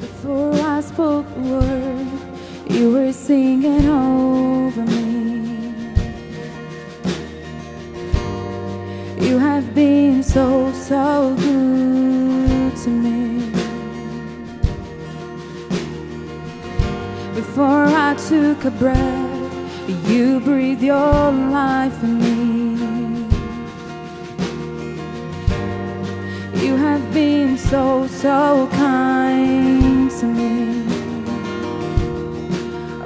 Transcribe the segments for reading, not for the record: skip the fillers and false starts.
Before I spoke a word, you were singing over me. You have been so, so good to me. Before I took a breath, you breathed your life in me. You have been so, so kind to me.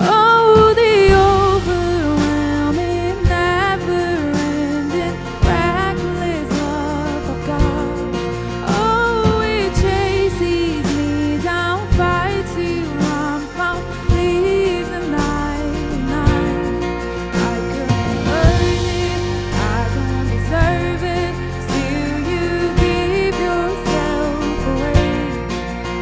Oh, the overwhelming, never-ending, reckless love of God. Oh, it chases me down, fights till I'm found, leaves the 99. I couldn't earn it, I don't deserve it, still you give yourself away.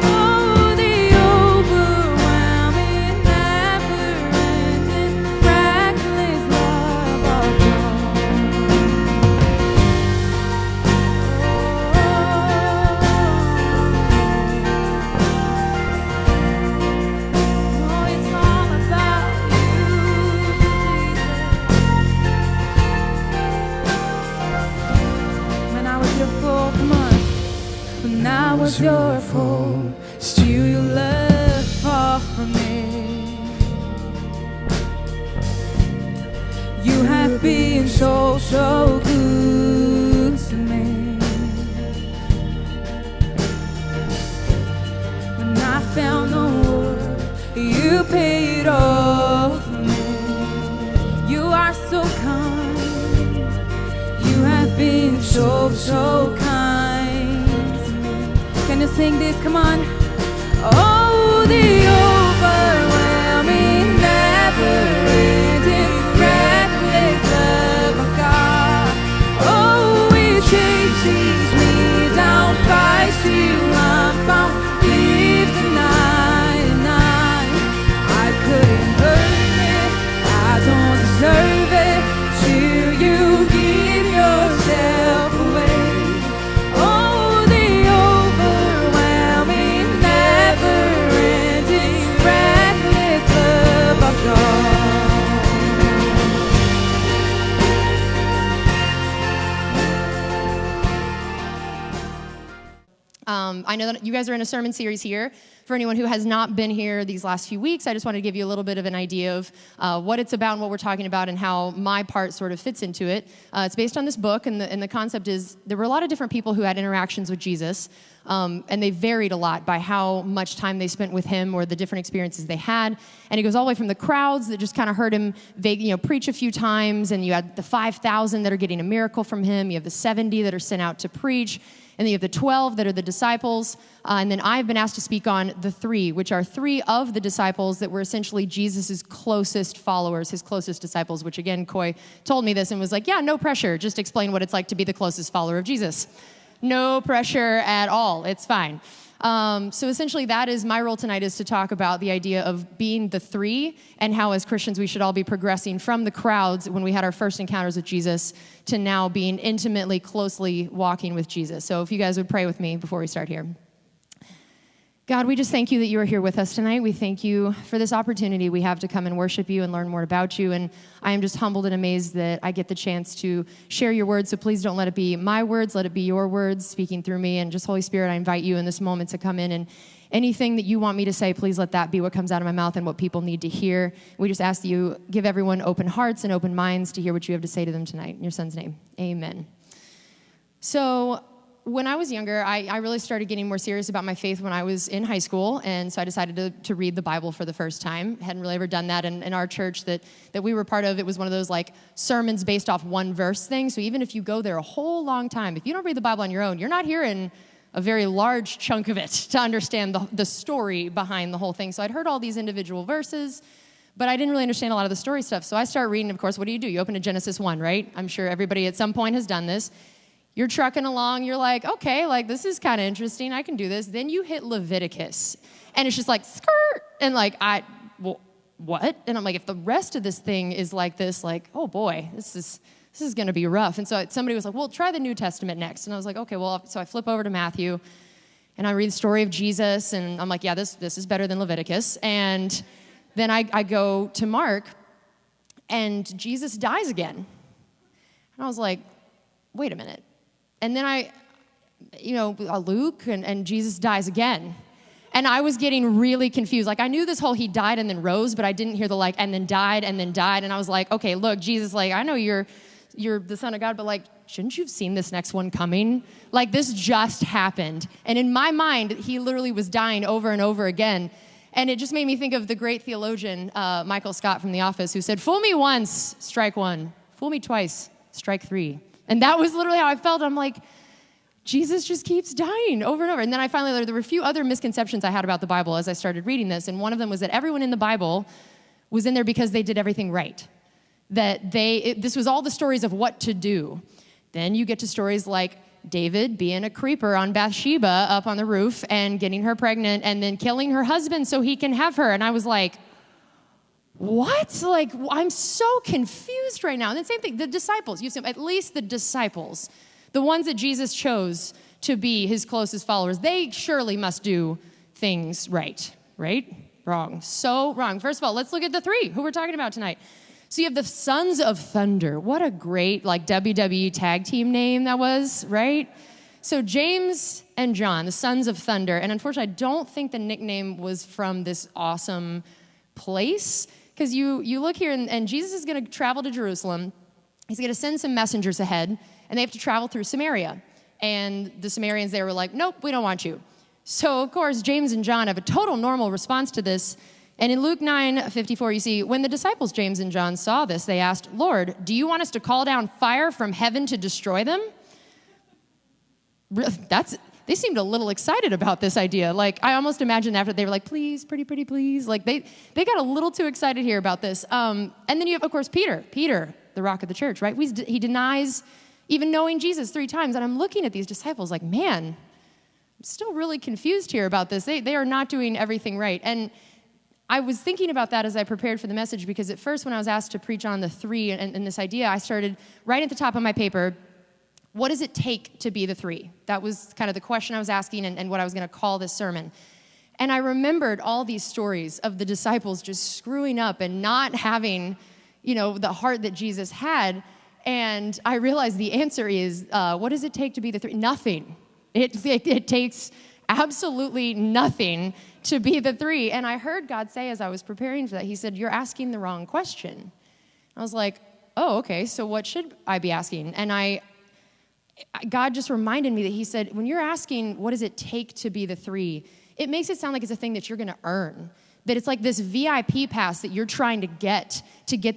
Oh, the overwhelming, never-ending, reckless love of God. Oh, it's all about you, Jesus. When I was your fool, come on. When I was your fool, still you left far from me. You have been so, so good to me. When I found no word, you paid all for me. You are so kind. You have been so, so kind to me. Can you sing this? Come on. Oh, the overwhelming, never-ending, reckless love of God. Oh, it chases me down, fights till I'm found, leaves the 99. I couldn't earn it, I don't deserve it, till you give yourself away. Oh, the overwhelming, never-ending, reckless love of God. I know that you guys are in a sermon series here. For anyone who has not been here these last few weeks, I just wanted to give you a little bit of an idea of what it's about and what we're talking about and how my part sort of fits into it. It's based on this book, and the concept is there were a lot of different people who had interactions with Jesus, and they varied a lot by how much time they spent with him or the different experiences they had. And it goes all the way from the crowds that just kind of heard him preach a few times, and you had the 5,000 that are getting a miracle from him. You have the 70 that are sent out to preach. And then you have the 12 that are the disciples. And then I've been asked to speak on the 3, which are 3 of the disciples that were essentially Jesus' closest followers, his closest disciples, which again, Coy told me this and was like, yeah, no pressure. Just explain what it's like to be the closest follower of Jesus. No pressure at all. It's fine. So essentially that is my role tonight, is to talk about the idea of being the 3 and how as Christians we should all be progressing from the crowds when we had our first encounters with Jesus to now being intimately, closely walking with Jesus. So if you guys would pray with me before we start here. God, we just thank you that you are here with us tonight. We thank you for this opportunity we have to come and worship you and learn more about you. And I am just humbled and amazed that I get the chance to share your words. So please don't let it be my words. Let it be your words speaking through me. And just Holy Spirit, I invite you in this moment to come in, and anything that you want me to say, please let that be what comes out of my mouth and what people need to hear. We just ask that you give everyone open hearts and open minds to hear what you have to say to them tonight. In your son's name, amen. So when I was younger, I really started getting more serious about my faith when I was in high school, and so I decided to read the Bible for the first time. Hadn't really ever done that in our church that we were part of. It was one of those like sermons based off one verse thing, so even if you go there a whole long time, if you don't read the Bible on your own, you're not hearing a very large chunk of it to understand the story behind the whole thing. So I'd heard all these individual verses, but I didn't really understand a lot of the story stuff. So I start reading, of course. What do? You open to Genesis 1, right? I'm sure everybody at some point has done this. You're trucking along, you're like, okay, like this is kind of interesting, I can do this. Then you hit Leviticus, and it's just like, skirt, and like, what? And I'm like, if the rest of this thing is like this, like, oh boy, this is gonna be rough. And so somebody was like, well, try the New Testament next. And I was like, okay, well, so I flip over to Matthew, And I read the story of Jesus, and I'm like, yeah, this is better than Leviticus. And then I go to Mark, and Jesus dies again. And I was like, wait a minute. And then Luke, and Jesus dies again. And I was getting really confused. Like, I knew this whole he died and then rose, but I didn't hear the and then died and then died. And I was like, okay, look, Jesus, I know you're the Son of God, but shouldn't you have seen this next one coming? This just happened. And in my mind, he literally was dying over and over again. And it just made me think of the great theologian, Michael Scott from The Office, who said, fool me once, strike one. Fool me twice, strike three. And that was literally how I felt. I'm like, Jesus just keeps dying over and over. And then I finally learned there were a few other misconceptions I had about the Bible as I started reading this. And one of them was that everyone in the Bible was in there because they did everything right. This was all the stories of what to do. Then you get to stories like David being a creeper on Bathsheba up on the roof and getting her pregnant and then killing her husband so he can have her. And I was like, what? I'm so confused right now. And then same thing, the disciples. You assume at least the disciples, the ones that Jesus chose to be his closest followers, they surely must do things right? Wrong. So wrong. First of all, let's look at the three who we're talking about tonight. So you have the Sons of Thunder. What a great WWE tag team name that was, right? So James and John, the Sons of Thunder. And unfortunately, I don't think the nickname was from this awesome place. Because you look here, and Jesus is going to travel to Jerusalem. He's going to send some messengers ahead, and they have to travel through Samaria. And the Samaritans there were like, nope, we don't want you. So, of course, James and John have a total normal response to this. And in Luke 9:54, you see, when the disciples, James and John, saw this, they asked, Lord, do you want us to call down fire from heaven to destroy them? They seemed a little excited about this idea. I almost imagined after they were like, please, pretty, please. They got a little too excited here about this. And then you have, of course, Peter, the rock of the church, right? He denies even knowing Jesus 3 times. And I'm looking at these disciples like, man, I'm still really confused here about this. They are not doing everything right. And I was thinking about that as I prepared for the message, because at first when I was asked to preach on the three and this idea, I started right at the top of my paper, what does it take to be the three? That was kind of the question I was asking and what I was going to call this sermon. And I remembered all these stories of the disciples just screwing up and not having, the heart that Jesus had. And I realized the answer is, what does it take to be the three? Nothing. It takes absolutely nothing to be the three. And I heard God say as I was preparing for that, he said, you're asking the wrong question. I was like, oh, okay, so what should I be asking? And God just reminded me that he said, when you're asking, what does it take to be the three? It makes it sound like it's a thing that you're going to earn. That it's like this VIP pass that you're trying to get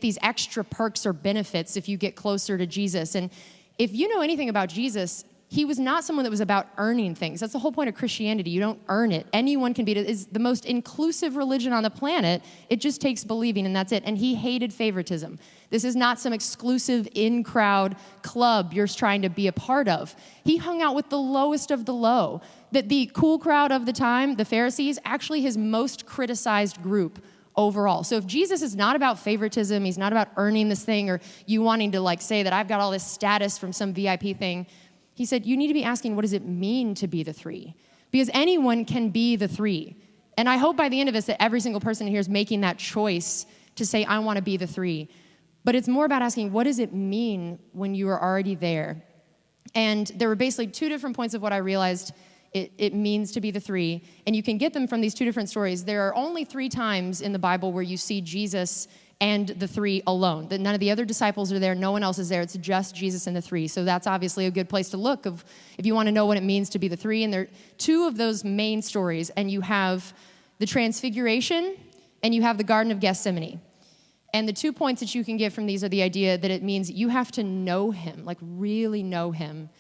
these extra perks or benefits if you get closer to Jesus. And if you know anything about Jesus, he was not someone that was about earning things. That's the whole point of Christianity. You don't earn it. Anyone can be it. It's the most inclusive religion on the planet. It just takes believing, and that's it. And he hated favoritism. This is not some exclusive in-crowd club you're trying to be a part of. He hung out with the lowest of the low. That the cool crowd of the time, the Pharisees, actually his most criticized group overall. So if Jesus is not about favoritism, he's not about earning this thing or you wanting to say that I've got all this status from some VIP thing, he said, you need to be asking, what does it mean to be the three? Because anyone can be the three. And I hope by the end of this that every single person here is making that choice to say, I want to be the three. But it's more about asking, what does it mean when you are already there? And there were basically 2 different points of what I realized it means to be the three. And you can get them from these 2 different stories. There are only 3 times in the Bible where you see Jesus and the 3 alone. That none of the other disciples are there. No one else is there. It's just Jesus and the 3. So that's obviously a good place to look if you want to know what it means to be the 3. And there are 2 of those main stories. And you have the Transfiguration and you have the Garden of Gethsemane. And the 2 points that you can get from these are the idea that it means you have to know him, really know him.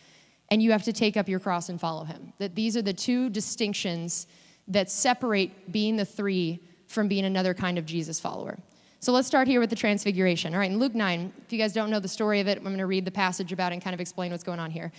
And you have to take up your cross and follow him. That these are the 2 distinctions that separate being the 3 from being another kind of Jesus follower. So let's start here with the Transfiguration. All right, in Luke 9, if you guys don't know the story of it, I'm going to read the passage about it and kind of explain what's going on here.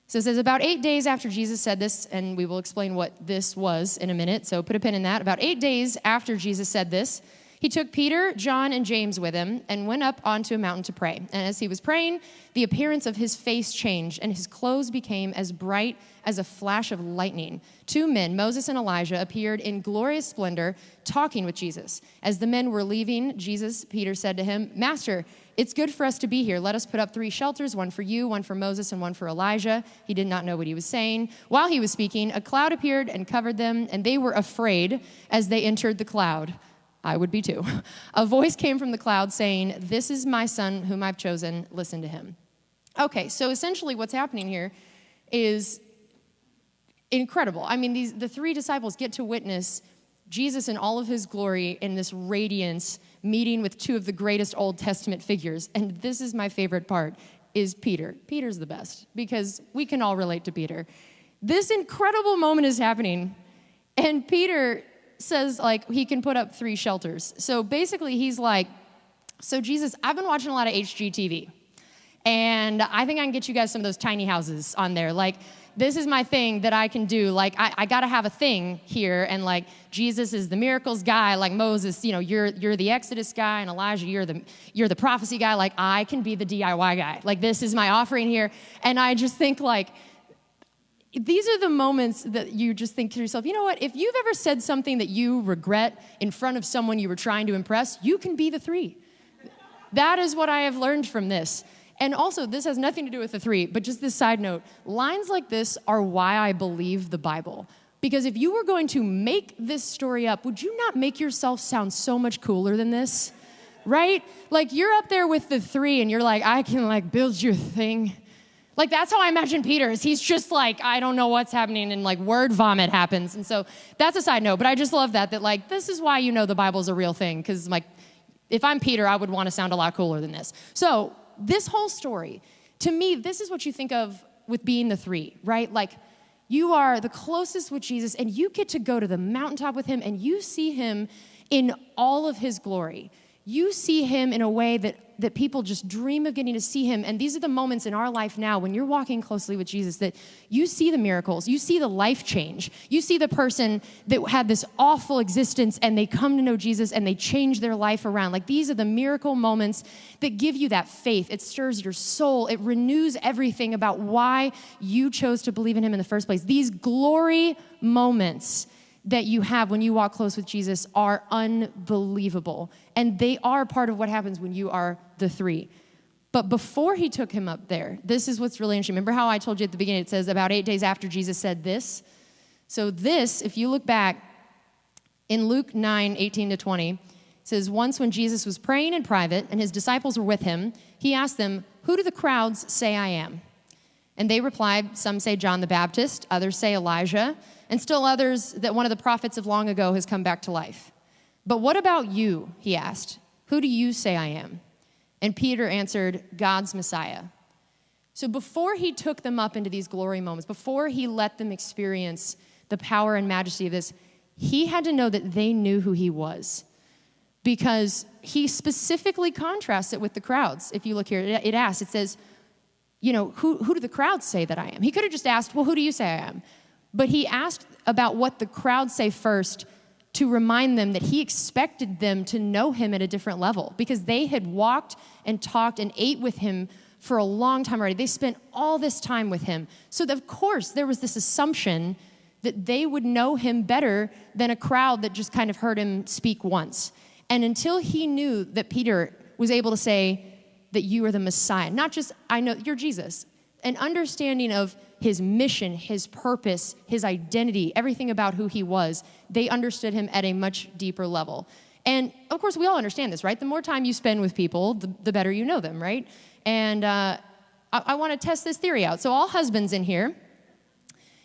So it says, about 8 days after Jesus said this, and we will explain what this was in a minute, so put a pin in that. About 8 days after Jesus said this, He took Peter, John, and James with him and went up onto a mountain to pray. And as he was praying, the appearance of his face changed, and his clothes became as bright as a flash of lightning. 2 men, Moses and Elijah, appeared in glorious splendor, talking with Jesus. As the men were leaving Peter said to him, "Master, it's good for us to be here. Let us put up 3 shelters, one for you, one for Moses, and one for Elijah." He did not know what he was saying. While he was speaking, a cloud appeared and covered them, and they were afraid as they entered the cloud. I would be too. A voice came from the cloud saying, "This is my son whom I've chosen. Listen to him." Okay, so essentially what's happening here is incredible. I mean, the 3 disciples get to witness Jesus in all of his glory in this radiance, meeting with 2 of the greatest Old Testament figures. And this is my favorite part, is Peter. Peter's the best, because we can all relate to Peter. This incredible moment is happening, and Peter says, like, he can put up 3 shelters. So basically, he's like, "So Jesus, I've been watching a lot of HGTV, and I think I can get you guys some of those tiny houses on there. Like, this is my thing that I can do. Like, I got to have a thing here, and like, Jesus is the miracles guy, like Moses, you know, you're the Exodus guy, and Elijah, you're the prophecy guy. Like, I can be the DIY guy. Like, this is my offering here." And I just think, like, these are the moments that you just think to yourself, you know what? If you've ever said something that you regret in front of someone you were trying to impress, you can be the 3. That is what I have learned from this. And also, this has nothing to do with the 3, but just this side note, lines like this are why I believe the Bible. Because if you were going to make this story up, would you not make yourself sound so much cooler than this? Right? Like, you're up there with the 3, and you're like, "I can, like, build your thing." Like, that's how I imagine Peter is. He's just like, I don't know what's happening, and like word vomit happens. And so that's a side note, but I just love that like, this is why you know the Bible's a real thing. Because like, if I'm Peter, I would want to sound a lot cooler than this. So this whole story, to me, this is what you think of with being the 3, right? Like, you are the closest with Jesus, and you get to go to the mountaintop with him, and you see him in all of his glory. You see him in a way that people just dream of getting to see him. And these are the moments in our life now when you're walking closely with Jesus that you see the miracles, you see the life change. You see the person that had this awful existence and they come to know Jesus and they change their life around. Like, these are the miracle moments that give you that faith. It stirs your soul. It renews everything about why you chose to believe in him in the first place. These glory moments that you have when you walk close with Jesus are unbelievable. And they are part of what happens when you are the 3. But before he took him up there, this is what's really interesting. Remember how I told you at the beginning, it says about 8 days after Jesus said this? So this, if you look back in Luke 9:18-20, it says, "Once when Jesus was praying in private and his disciples were with him, he asked them, 'Who do the crowds say I am?' And they replied, 'Some say John the Baptist, others say Elijah, and still others that one of the prophets of long ago has come back to life. But what about you?' he asked. 'Who do you say I am?' And Peter answered, 'God's Messiah.'" So before he took them up into these glory moments, before he let them experience the power and majesty of this, he had to know that they knew who he was. Because he specifically contrasts it with the crowds. If you look here, it asks, it says, you know, who do the crowds say that I am? He could have just asked, "Well, who do you say I am?" But he asked about what the crowds say first to remind them that he expected them to know him at a different level because they had walked and talked and ate with him for a long time already. They spent all this time with him. So of course, there was this assumption that they would know him better than a crowd that just kind of heard him speak once. And until he knew that Peter was able to say that you are the Messiah, not just, I know you're Jesus, an understanding of his mission, his purpose, his identity, everything about who he was, they understood him at a much deeper level. And of course, we all understand this, right? The more time you spend with people, the better you know them, right? And I want to test this theory out. So all husbands in here,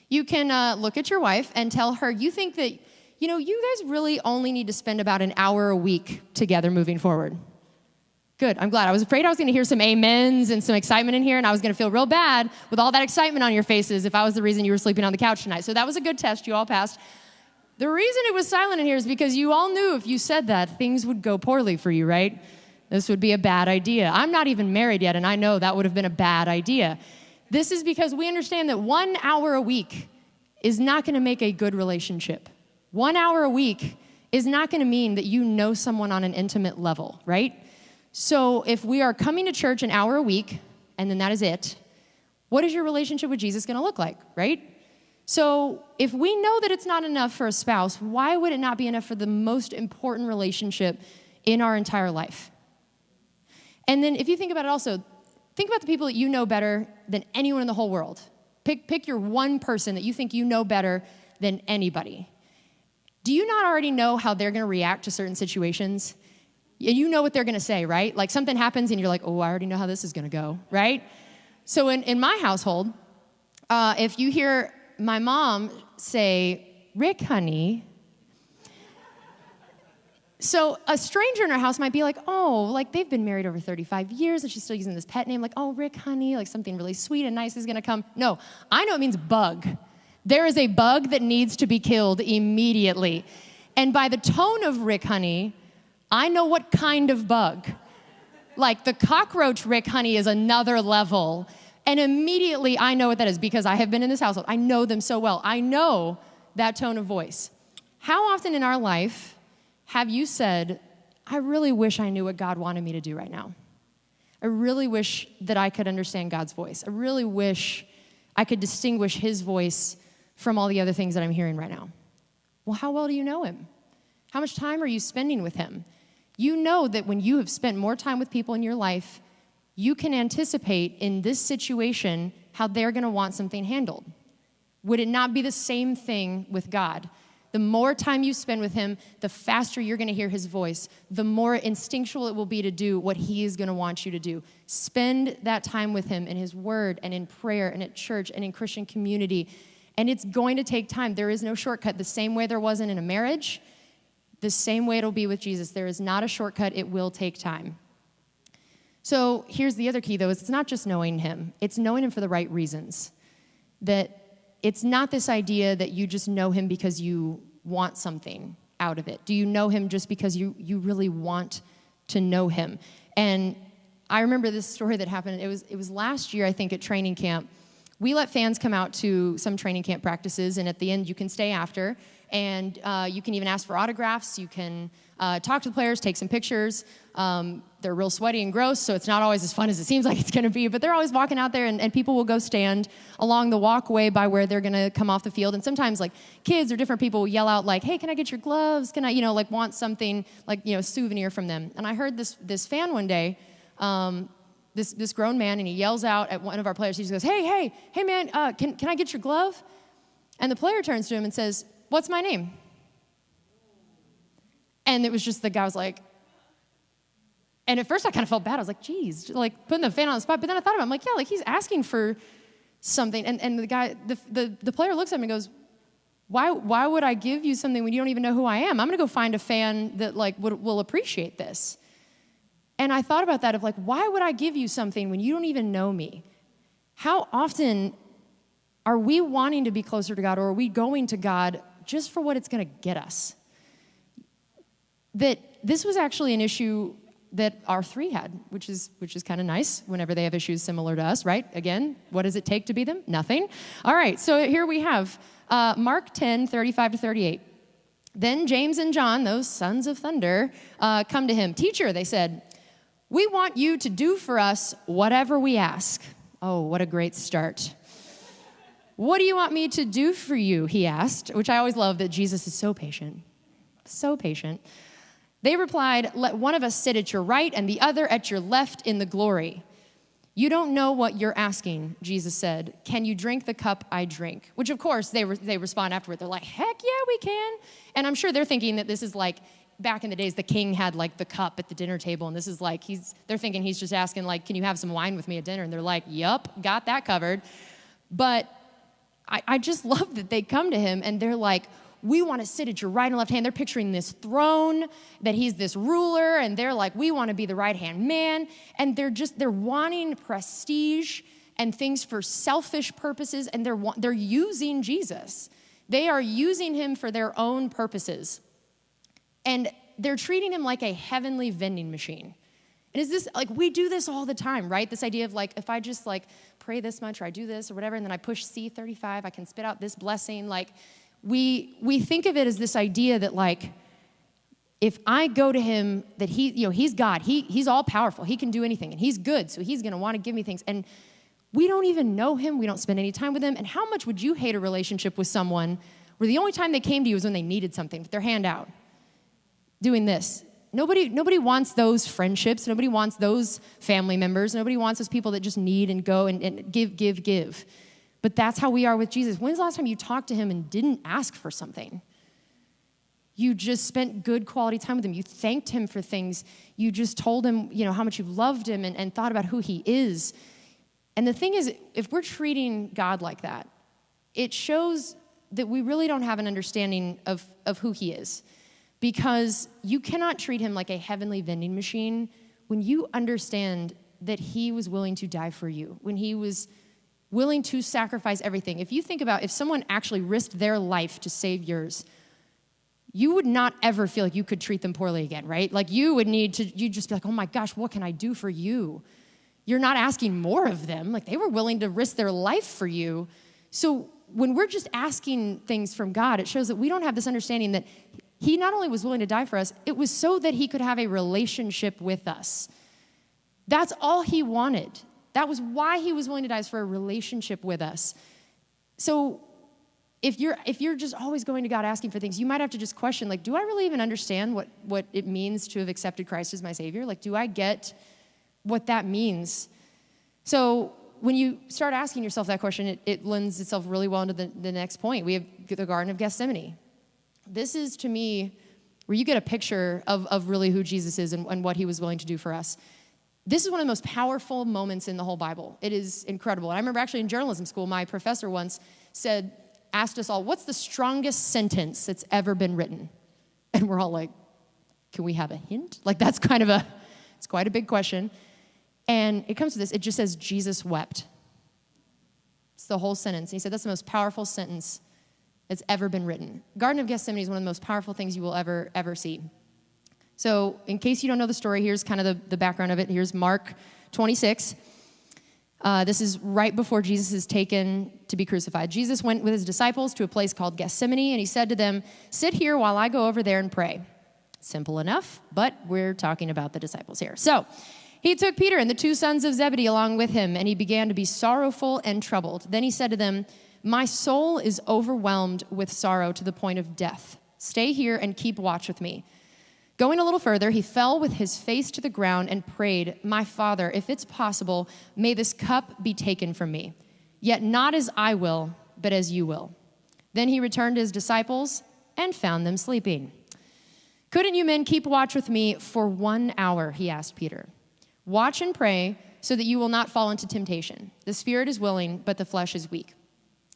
you can look at your wife and tell her, you think that, you know, you guys really only need to spend about an hour a week together moving forward. Good, I'm glad. I was afraid I was going to hear some amens and some excitement in here, and I was going to feel real bad with all that excitement on your faces if I was the reason you were sleeping on the couch tonight. So that was a good test. You all passed. The reason it was silent in here is because you all knew if you said that, things would go poorly for you, right? This would be a bad idea. I'm not even married yet, and I know that would have been a bad idea. This is because we understand that 1 hour a week is not going to make a good relationship. 1 hour a week is not going to mean that you know someone on an intimate level, right? So if we are coming to church an hour a week, and then that is it, what is your relationship with Jesus going to look like, right? So if we know that it's not enough for a spouse, why would it not be enough for the most important relationship in our entire life? And then if you think about it also, think about the people that you know better than anyone in the whole world. Pick your one person that you think you know better than anybody. Do you not already know how they're going to react to certain situations? You know what they're going to say, right? Like something happens and you're like, oh, I already know how this is going to go, right? So in my household, if you hear my mom say, Rick, honey. So a stranger in our house might be like, oh, like they've been married over 35 years and she's still using this pet name, like, oh, Rick, honey, like something really sweet and nice is gonna come. No, I know it means bug. There is a bug that needs to be killed immediately. And by the tone of Rick, honey, I know what kind of bug. Like the cockroach Rick, honey is another level. And immediately I know what that is because I have been in this household. I know them so well. I know that tone of voice. How often in our life have you said, I really wish I knew what God wanted me to do right now? I really wish that I could understand God's voice. I really wish I could distinguish his voice from all the other things that I'm hearing right now. Well, how well do you know him? How much time are you spending with him? You know that when you have spent more time with people in your life, you can anticipate in this situation how they're going to want something handled. Would it not be the same thing with God? The more time you spend with him, the faster you're going to hear his voice, the more instinctual it will be to do what he is going to want you to do. Spend that time with him in his word and in prayer and at church and in Christian community. And it's going to take time. There is no shortcut. The same way there wasn't in a marriage, the same way it'll be with Jesus. There is not a shortcut. It will take time. So here's the other key, though, is it's not just knowing him. It's knowing him for the right reasons. That it's not this idea that you just know him because you want something out of it. Do you know him just because you really want to know him? And I remember this story that happened. It was last year, I think, at training camp. We let fans come out to some training camp practices, and at the end, you can stay after, and you can even ask for autographs. You can talk to the players, take some pictures. They're real sweaty and gross, so it's not always as fun as it seems like it's going to be, but they're always walking out there, and people will go stand along the walkway by where they're going to come off the field, and sometimes, like, kids or different people will yell out, like, hey, can I get your gloves? Can I, like, want something, like, souvenir from them? And I heard this fan one day, this grown man, and he yells out at one of our players. He just goes, hey, man, can I get your glove? And the player turns to him and says, what's my name? And it was just, the guy was like, and at first I kind of felt bad. I was like, geez, like putting the fan on the spot. But then I thought about it. I'm like, yeah, like he's asking for something. And the guy, the player looks at me and goes, why would I give you something when you don't even know who I am? I'm going to go find a fan that like will appreciate this. And I thought about that of like, why would I give you something when you don't even know me? How often are we wanting to be closer to God, or are we going to God just for what it's going to get us? That this was actually an issue that our three had, which is kind of nice whenever they have issues similar to us, right? Again, what does it take to be them? Nothing. All right, so here we have Mark 10, 35-38. Then James and John, those sons of thunder, come to him. Teacher, they said, we want you to do for us whatever we ask. Oh, what a great start. What do you want me to do for you, he asked, which I always love that Jesus is so patient, so patient. They replied, let one of us sit at your right and the other at your left in the glory. You don't know what you're asking, Jesus said. Can you drink the cup I drink? Which, of course, they respond afterward. They're like, heck yeah, we can. And I'm sure they're thinking that this is like, back in the days, the king had like the cup at the dinner table. And this is like, they're thinking he's just asking like, can you have some wine with me at dinner? And they're like, yup, got that covered. But I just love that they come to him and they're like, we want to sit at your right and left hand. They're picturing this throne, that he's this ruler, and they're like, we want to be the right-hand man. And they're wanting prestige and things for selfish purposes, and they're using Jesus. They are using him for their own purposes. And they're treating him like a heavenly vending machine. And is this, like, we do this all the time, right? This idea of, like, if I just, like, pray this much, or I do this, or whatever, and then I push C35, I can spit out this blessing, like, we think of it as this idea that, like, if I go to him, that he's God, he's all powerful, he can do anything, and he's good, so he's gonna wanna give me things. And we don't even know him, we don't spend any time with him. And how much would you hate a relationship with someone where the only time they came to you was when they needed something, with their hand out, doing this? Nobody wants those friendships, nobody wants those family members, nobody wants those people that just need and go and give. But that's how we are with Jesus. When's the last time you talked to him and didn't ask for something? You just spent good quality time with him. You thanked him for things. You just told him, how much you loved him and thought about who he is. And the thing is, if we're treating God like that, it shows that we really don't have an understanding of who he is. Because you cannot treat him like a heavenly vending machine when you understand that he was willing to die for you, when he was willing to sacrifice everything. If you think about if someone actually risked their life to save yours, you would not ever feel like you could treat them poorly again, right? Like you'd just be like, oh my gosh, what can I do for you? You're not asking more of them. Like they were willing to risk their life for you. So when we're just asking things from God, it shows that we don't have this understanding that he not only was willing to die for us, it was so that he could have a relationship with us. That's all he wanted. That was why he was willing to die, is for a relationship with us. So if you're just always going to God asking for things, you might have to just question, like, do I really even understand what it means to have accepted Christ as my Savior? Like, do I get what that means? So when you start asking yourself that question, it lends itself really well into the next point. We have the Garden of Gethsemane. This is, to me, where you get a picture of really who Jesus is and what he was willing to do for us. This is one of the most powerful moments in the whole Bible. It is incredible. And I remember actually in journalism school, my professor once asked us all, what's the strongest sentence that's ever been written? And we're all like, can we have a hint? Like it's quite a big question. And it comes to this, it just says, Jesus wept. It's the whole sentence. And he said, that's the most powerful sentence that's ever been written. Garden of Gethsemane is one of the most powerful things you will ever see. So in case you don't know the story, here's kind of the background of it. Here's Mark 26. This is right before Jesus is taken to be crucified. Jesus went with his disciples to a place called Gethsemane, and he said to them, sit here while I go over there and pray. Simple enough, but we're talking about the disciples here. So he took Peter and the two sons of Zebedee along with him, and he began to be sorrowful and troubled. Then he said to them, my soul is overwhelmed with sorrow to the point of death. Stay here and keep watch with me. Going a little further, he fell with his face to the ground and prayed, my Father, if it's possible, may this cup be taken from me. Yet not as I will, but as you will. Then he returned to his disciples and found them sleeping. Couldn't you men keep watch with me for 1 hour, he asked Peter. Watch and pray so that you will not fall into temptation. The spirit is willing, but the flesh is weak.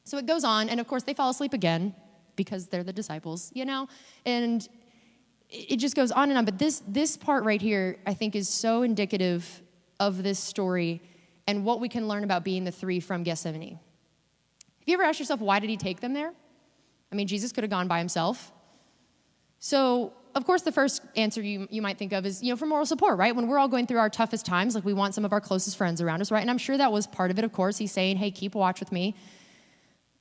So it goes on, and of course they fall asleep again because they're the disciples, and it just goes on and on. But this part right here, I think, is so indicative of this story and what we can learn about being the three from Gethsemane. Have you ever asked yourself, why did he take them there? I mean, Jesus could have gone by himself. So, of course, the first answer you might think of is, for moral support, right? When we're all going through our toughest times, like we want some of our closest friends around us, right? And I'm sure that was part of it, of course. He's saying, hey, keep watch with me.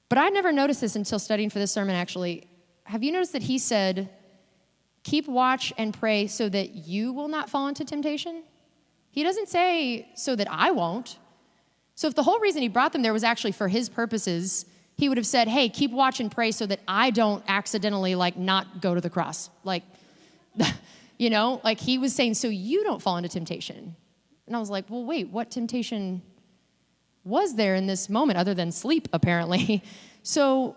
But I never noticed this until studying for this sermon, actually. Have you noticed that he said, keep watch and pray so that you will not fall into temptation? He doesn't say so that I won't. So if the whole reason he brought them there was actually for his purposes, he would have said, hey, keep watch and pray so that I don't accidentally not go to the cross. He was saying so you don't fall into temptation. And I was like, well, wait, what temptation was there in this moment other than sleep, apparently? So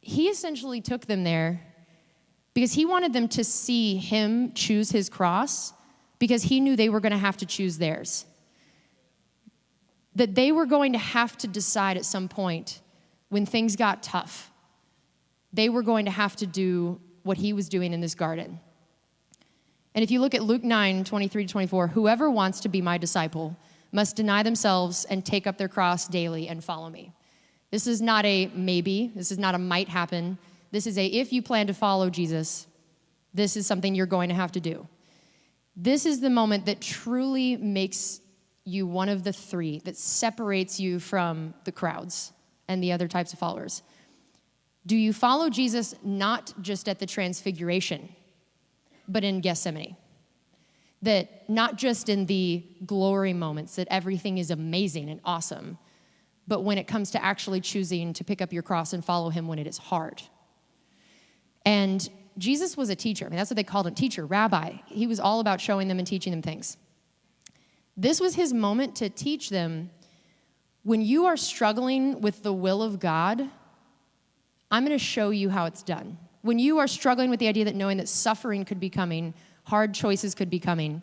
he essentially took them there because he wanted them to see him choose his cross because he knew they were going to have to choose theirs. That they were going to have to decide at some point when things got tough. They were going to have to do what he was doing in this garden. And if you look at Luke 9:23-24, whoever wants to be my disciple must deny themselves and take up their cross daily and follow me. This is not a maybe. This is not a might happen. This is a, if you plan to follow Jesus, this is something you're going to have to do. This is the moment that truly makes you one of the three, that separates you from the crowds and the other types of followers. Do you follow Jesus not just at the Transfiguration? but in Gethsemane. That not just in the glory moments, that everything is amazing and awesome, but when it comes to actually choosing to pick up your cross and follow him when it is hard. And Jesus was a teacher. I mean, that's what they called him, teacher, rabbi. He was all about showing them and teaching them things. This was his moment to teach them, when you are struggling with the will of God, I'm going to show you how it's done. When you are struggling with the idea that knowing that suffering could be coming, hard choices could be coming,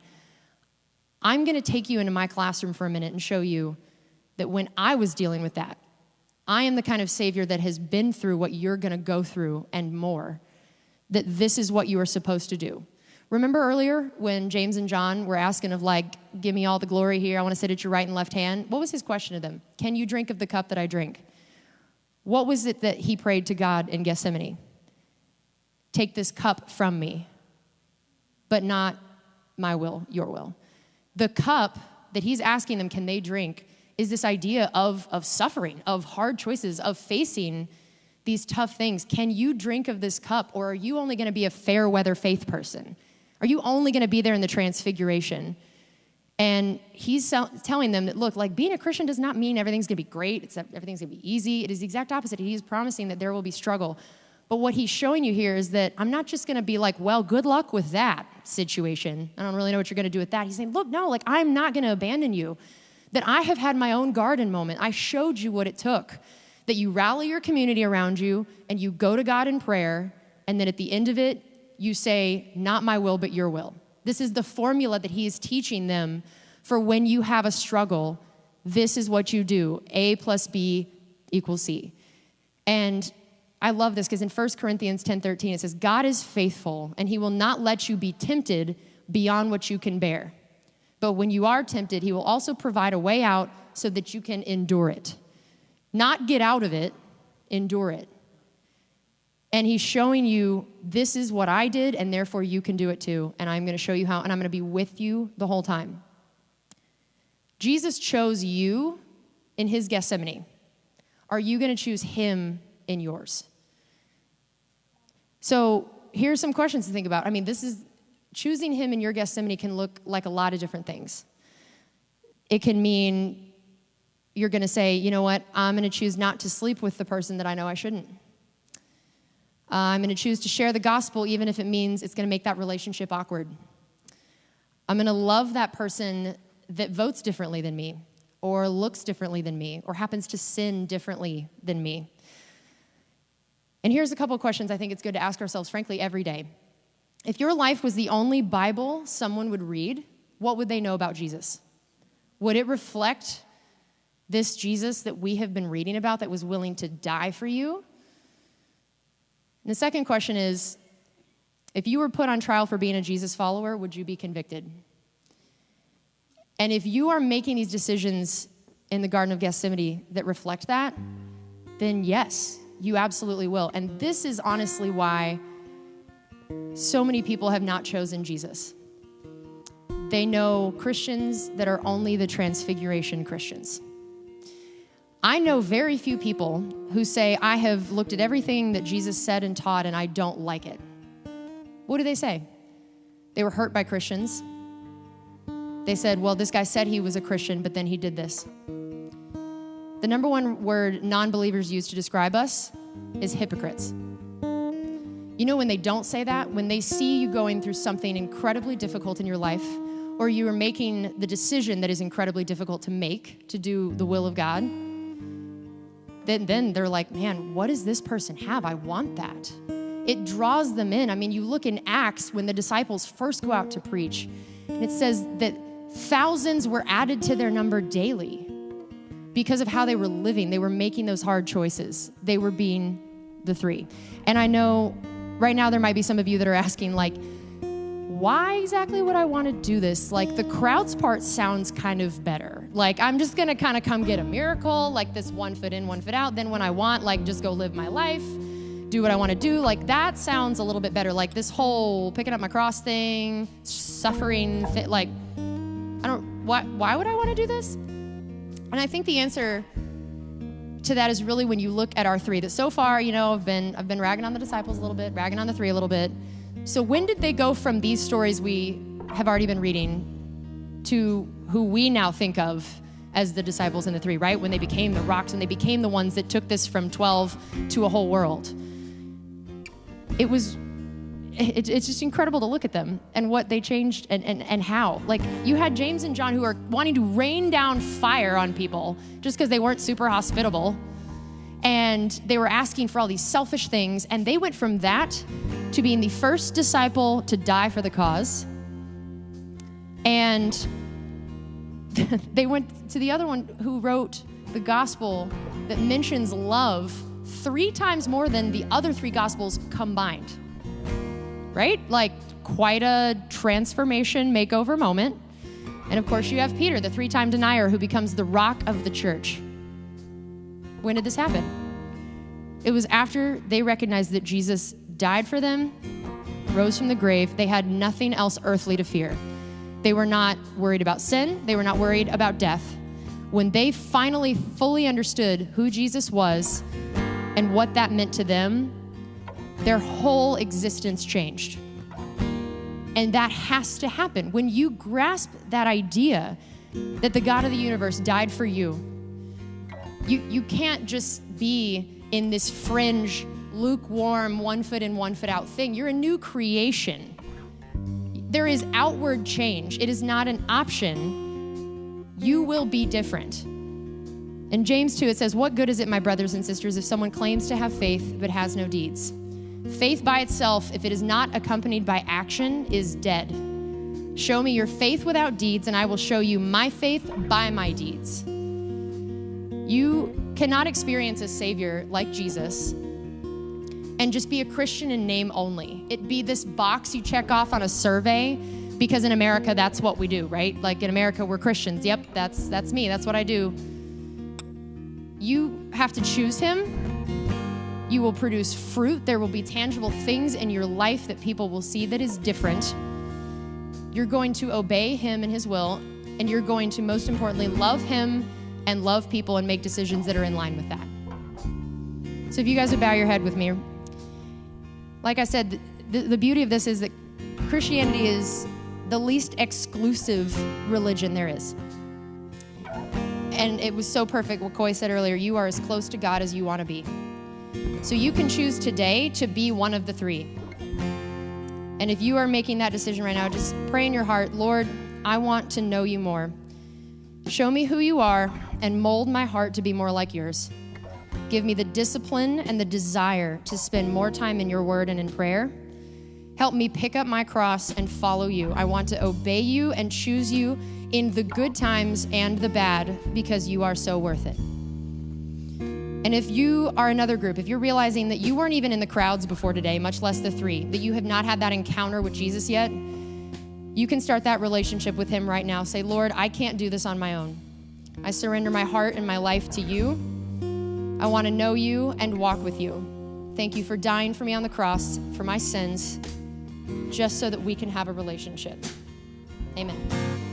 I'm going to take you into my classroom for a minute and show you that when I was dealing with that, I am the kind of Savior that has been through what you're going to go through and more, that this is what you are supposed to do. Remember earlier when James and John were asking of like, give me all the glory here, I want to sit at your right and left hand. What was his question to them? Can you drink of the cup that I drink? What was it that he prayed to God in Gethsemane? Take this cup from me, but not my will, your will. The cup that he's asking them, can they drink, is this idea of suffering, of hard choices, of facing these tough things. Can you drink of this cup, or are you only going to be a fair weather faith person? Are you only going to be there in the Transfiguration? And he's telling them that, look, like being a Christian does not mean everything's going to be great, everything's going to be easy. It is the exact opposite. He's promising that there will be struggle. But what he's showing you here is that I'm not just going to be like, well, good luck with that situation. I don't really know what you're going to do with that. He's saying, look, no, like I'm not going to abandon you. That I have had my own garden moment. I showed you what it took. That you rally your community around you and you go to God in prayer, and then at the end of it, you say, not my will, but your will. This is the formula that he is teaching them for when you have a struggle. This is what you do. A plus B equals C. And I love this because in 1 Corinthians 10:13, it says, God is faithful and he will not let you be tempted beyond what you can bear. But when you are tempted, he will also provide a way out so that you can endure it. Not get out of it, endure it. And he's showing you, this is what I did, and therefore you can do it too. And I'm going to show you how, and I'm going to be with you the whole time. Jesus chose you in his Gethsemane. Are you going to choose him in yours? So here's some questions to think about. I mean, choosing him in your Gethsemane can look like a lot of different things. It can mean you're going to say, you know what, I'm going to choose not to sleep with the person that I know I shouldn't. I'm going to choose to share the gospel even if it means it's going to make that relationship awkward. I'm going to love that person that votes differently than me, or looks differently than me, or happens to sin differently than me. And here's a couple of questions I think it's good to ask ourselves, frankly, every day. If your life was the only Bible someone would read, what would they know about Jesus? Would it reflect this Jesus that we have been reading about that was willing to die for you? And the second question is, if you were put on trial for being a Jesus follower, would you be convicted? And if you are making these decisions in the Garden of Gethsemane that reflect that, then yes, you absolutely will. And this is honestly why so many people have not chosen Jesus. They know Christians that are only the Transfiguration Christians. I know very few people who say, I have looked at everything that Jesus said and taught and I don't like it. What do they say? They were hurt by Christians. They said, well, this guy said he was a Christian, but then he did this. The number one word non-believers use to describe us is hypocrites. You know when they don't say that? When they see you going through something incredibly difficult in your life, or you are making the decision that is incredibly difficult to make, to do the will of God, then they're like, man, what does this person have? I want that. It draws them in. I mean, you look in Acts when the disciples first go out to preach, and it says that thousands were added to their number daily because of how they were living. They were making those hard choices. They were being the three. And I know right now there might be some of you that are asking, like, why exactly would I want to do this? Like, the crowds part sounds kind of better. Like, I'm just going to kind of come get a miracle, like this 1 foot in, 1 foot out. Then when I want, like, just go live my life, do what I want to do. Like, that sounds a little bit better. Like, this whole picking up my cross thing, suffering, like, why would I want to do this? And I think the answer to that is really when you look at our three. That so far, you know, I've been ragging on the disciples a little bit, ragging on the three a little bit. So when did they go from these stories we have already been reading to who we now think of as the disciples and the three, right? When they became the rocks, when they became the ones that took this from 12 to a whole world. It's just incredible to look at them and what they changed and how. Like, you had James and John who are wanting to rain down fire on people just because they weren't super hospitable. And they were asking for all these selfish things. And they went from that to being the first disciple to die for the cause. And they went to the other one who wrote the gospel that mentions love 3 times more than the other 3 gospels combined. Right? Like, quite a transformation makeover moment. And of course, you have Peter, the 3-time denier, who becomes the rock of the church. When did this happen? It was after they recognized that Jesus died for them, rose from the grave. They had nothing else earthly to fear. They were not worried about sin. They were not worried about death. When they finally fully understood who Jesus was and what that meant to them, their whole existence changed. And that has to happen. When you grasp that idea that the God of the universe died for you, you can't just be in this fringe, lukewarm, 1 foot in, 1 foot out thing. You're a new creation. There is outward change. It is not an option. You will be different. In James 2, it says, "What good is it, my brothers and sisters, if someone claims to have faith but has no deeds? Faith by itself, if it is not accompanied by action, is dead. Show me your faith without deeds, and I will show you my faith by my deeds." You cannot experience a Savior like Jesus and just be a Christian in name only. It be this box you check off on a survey, because in America, that's what we do, right? Like, in America, we're Christians. Yep, that's me. That's what I do. You have to choose him. You will produce fruit. There will be tangible things in your life that people will see that is different. You're going to obey him and his will, and you're going to, most importantly, love him and love people and make decisions that are in line with that. So if you guys would bow your head with me. Like I said, the beauty of this is that Christianity is the least exclusive religion there is. And it was so perfect what Coy said earlier. You are as close to God as you want to be. So you can choose today to be one of the 3. And if you are making that decision right now, just pray in your heart, Lord, I want to know you more. Show me who you are and mold my heart to be more like yours. Give me the discipline and the desire to spend more time in your word and in prayer. Help me pick up my cross and follow you. I want to obey you and choose you in the good times and the bad, because you are so worth it. And if you are another group, if you're realizing that you weren't even in the crowds before today, much less the 3, that you have not had that encounter with Jesus yet, you can start that relationship with him right now. Say, Lord, I can't do this on my own. I surrender my heart and my life to you. I want to know you and walk with you. Thank you for dying for me on the cross, for my sins, just so that we can have a relationship. Amen.